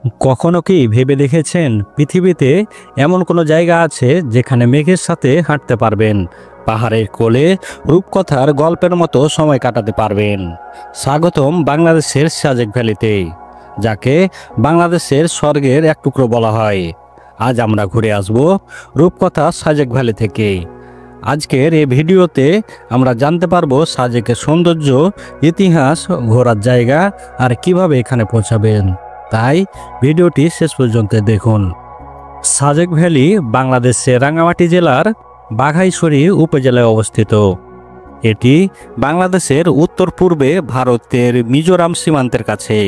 কখনো কি ভেবে দেখেছেন পৃথিবীতে এমন কোনো জায়গা আছে যেখানে মেঘের সাথে হাঁটতে পারবেন, পাহাড়ের কোলে রূপকথার গল্পের মতো সময় কাটাতে পারবেন? স্বাগতম বাংলাদেশের সাজেক ভ্যালিতে, যাকে বাংলাদেশের স্বর্গের এক টুকরো বলা হয়। আজ আমরা ঘুরে আসব রূপকথা সাজেক ভ্যালি থেকে। আজকের এই ভিডিওতে আমরা জানতে পারবো সাজেকের সৌন্দর্য, ইতিহাস, ঘোরার জায়গা আর কিভাবে এখানে পৌঁছাবেন। তাই ভিডিওটি শেষ পর্যন্ত দেখুন। সাজেক ভ্যালি বাংলাদেশের রাঙ্গামাটি জেলার বাঘাইছড়ি উপজেলায় অবস্থিত। এটি বাংলাদেশের উত্তর পূর্বে ভারতের মিজোরাম সীমান্তের কাছে।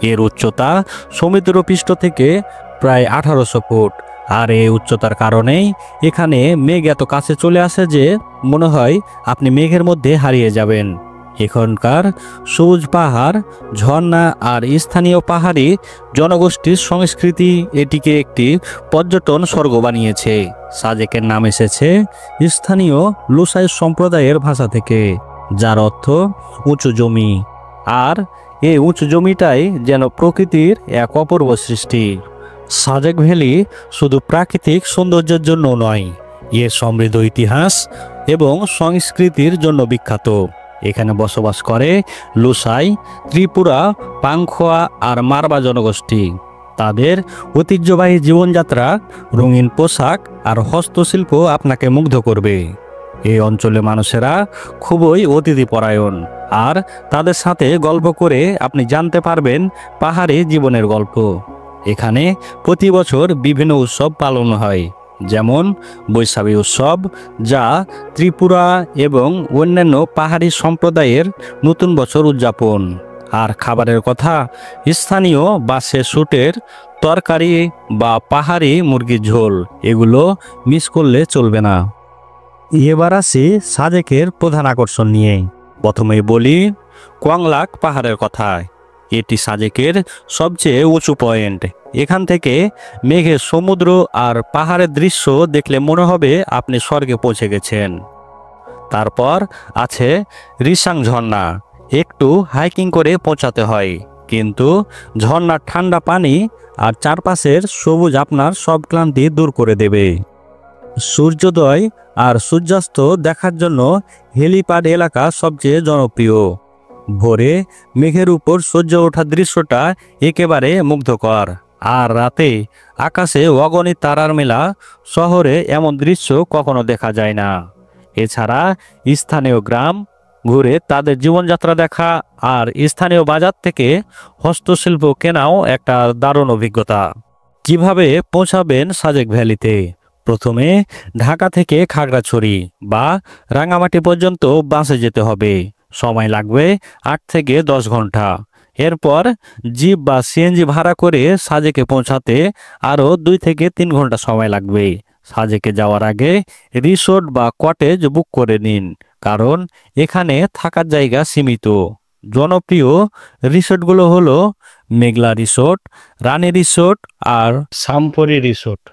এর উচ্চতা সমুদ্রপৃষ্ঠ থেকে প্রায় 1800 ফুট। আর এই উচ্চতার কারণেই এখানে মেঘ এত কাছে চলে আসে যে মনে হয় আপনি মেঘের মধ্যে হারিয়ে যাবেন। এখানকার সবুজ পাহাড়, ঝর্ণা আর স্থানীয় পাহাড়ি জনগোষ্ঠীর সংস্কৃতি এটিকে একটি পর্যটন স্বর্গ বানিয়েছে। সাজেকের নাম এসেছে স্থানীয় লুসাই সম্প্রদায়ের ভাষা থেকে, যার অর্থ উঁচু জমি। আর এই উঁচু জমিটাই যেন প্রকৃতির এক অপূর্ব সৃষ্টি। সাজেক ভ্যালি শুধু প্রাকৃতিক সৌন্দর্যের জন্য নয়, এর সমৃদ্ধ ইতিহাস এবং সংস্কৃতির জন্য বিখ্যাত। এখানে বসবাস করে লুসাই, ত্রিপুরা, পাংখোয়া আর মারবা জনগোষ্ঠী। তাদের ঐতিহ্যবাহী জীবনযাত্রা, রঙিন পোশাক আর হস্তশিল্প আপনাকে মুগ্ধ করবে। এই অঞ্চলে মানুষেরা খুবই অতিথিপরায়ণ, আর তাদের সাথে গল্প করে আপনি জানতে পারবেন পাহাড়ি জীবনের গল্প। এখানে প্রতি বছর বিভিন্ন উৎসব পালন হয়, যেমন বৈশাখী উৎসব, যা ত্রিপুরা এবং অন্যান্য পাহাড়ি সম্প্রদায়ের নতুন বছর উদযাপন। আর খাবারের কথা, স্থানীয় বাঁশের শুটের তরকারি বা পাহাড়ি মুরগির ঝোল, এগুলো মিস করলে চলবে না। এবার আসি সাজেকের প্রধান আকর্ষণ নিয়ে। প্রথমেই বলি কোয়াংলাক পাহাড়ের কথা। এটি সাজেকের সবচেয়ে উঁচু পয়েন্ট। এখান থেকে মেঘের সমুদ্র আর পাহাড়ের দৃশ্য দেখলে মনে হবে আপনি স্বর্গে পৌঁছে গেছেন। তারপর আছে রিসাং ঝর্ণা। একটু হাইকিং করে পৌঁছাতে হয়, কিন্তু ঝর্ণার ঠান্ডা পানি আর চারপাশের সবুজ আপনার সব ক্লান্তি দূর করে দেবে। সূর্যোদয় আর সূর্যাস্ত দেখার জন্য হেলিপ্যাড এলাকা সবচেয়ে জনপ্রিয়। ভোরে মেঘের উপর সূর্য ওঠার দৃশ্যটা একেবারে মুগ্ধকর। আর রাতে আকাশে অগণিত তারার মেলা। শহরে এমন দৃশ্য কখনো দেখা যায় না। এছাড়া স্থানীয় গ্রাম ঘুরে তাদের জীবনযাত্রা দেখা আর স্থানীয় বাজার থেকে হস্তশিল্প কেনাও একটা দারুণ অভিজ্ঞতা। কিভাবে পৌঁছাবেন সাজেক ভ্যালিতে? প্রথমে ঢাকা থেকে খাগড়াছড়ি বা রাঙ্গামাটি পর্যন্ত বাসে যেতে হবে। সময় লাগবে 8 থেকে 10 ঘন্টা। এরপর জিপ বা সিএনজি ভাড়া করে সাজেকে পৌঁছাতে আরও 2 থেকে 3 ঘন্টা সময় লাগবে। সাজেকে যাওয়ার আগে রিসোর্ট বা কটেজ বুক করে নিন, কারণ এখানে থাকার জায়গা সীমিত। জনপ্রিয় রিসোর্টগুলো হলো মেঘলা রিসোর্ট, রানী রিসোর্ট আর সাম্পরি রিসোর্ট।